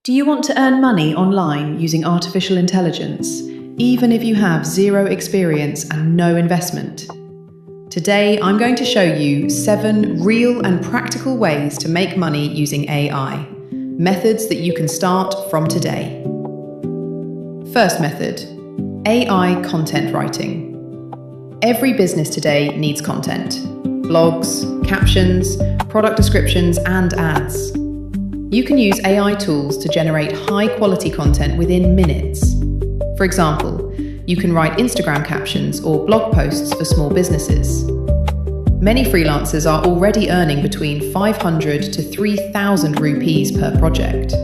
Do you want to earn money online using artificial intelligence, even if you have zero experience and no investment? Today, I'm going to show you 7 real and practical ways to make money using AI, methods that you can start from today. First method, AI content writing. Every business today needs content: blogs, captions, product descriptions, and ads. You can use AI tools to generate high-quality content within minutes. For example, you can write Instagram captions or blog posts for small businesses. Many freelancers are already earning between 500 to 3,000 rupees per project.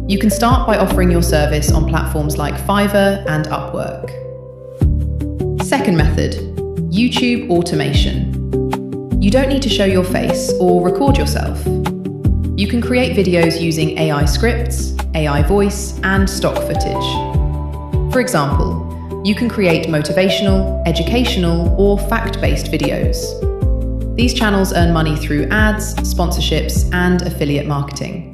You can start by offering your service on platforms like Fiverr and Upwork. Second method, YouTube automation. You don't need to show your face or record yourself. You can create videos using AI scripts, AI voice, and stock footage. For example, you can create motivational, educational, or fact-based videos. These channels earn money through ads, sponsorships, and affiliate marketing.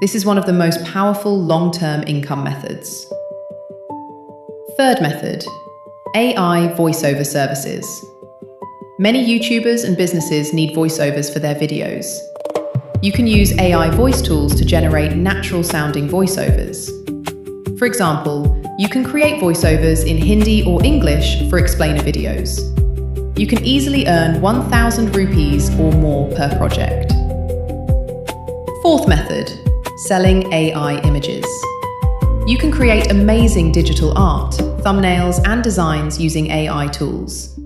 This is one of the most powerful long-term income methods. Third method, AI voiceover services. Many YouTubers and businesses need voiceovers for their videos. You can use AI voice tools to generate natural-sounding voiceovers. For example, you can create voiceovers in Hindi or English for explainer videos. You can easily earn 1,000 rupees or more per project. Fourth method, selling AI images. You can create amazing digital art, thumbnails, and designs using AI tools.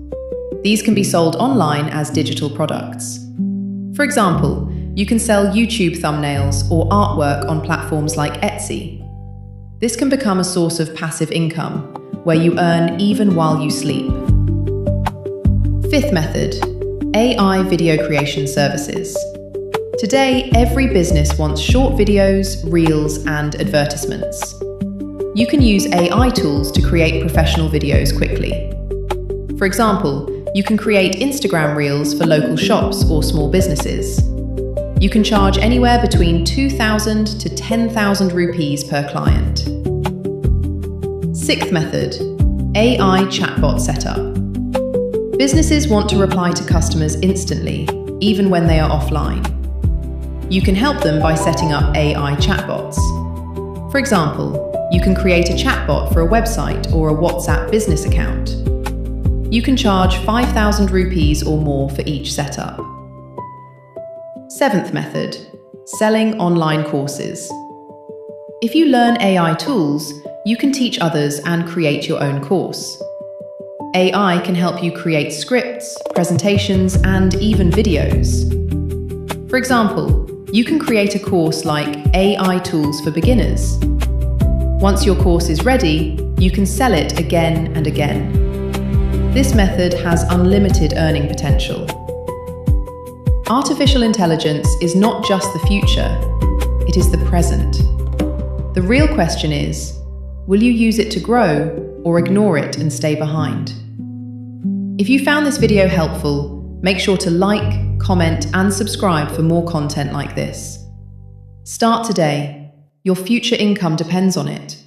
These can be sold online as digital products. For example, you can sell YouTube thumbnails or artwork on platforms like Etsy. This can become a source of passive income, where you earn even while you sleep. Fifth method, AI video creation services. Today, every business wants short videos, reels, and advertisements. You can use AI tools to create professional videos quickly. For example, you can create Instagram reels for local shops or small businesses. You can charge anywhere between 2,000 to 10,000 rupees per client. Sixth method, AI chatbot setup. Businesses want to reply to customers instantly, even when they are offline. You can help them by setting up AI chatbots. For example, you can create a chatbot for a website or a WhatsApp business account. You can charge 5,000 rupees or more for each setup. Seventh method, selling online courses. If you learn AI tools, you can teach others and create your own course. AI can help you create scripts, presentations, and even videos. For example, you can create a course like AI Tools for Beginners. Once your course is ready, you can sell it again and again. This method has unlimited earning potential. Artificial intelligence is not just the future, it is the present. The real question is, will you use it to grow or ignore it and stay behind? If you found this video helpful, make sure to like, comment, and subscribe for more content like this. Start today. Your future income depends on it.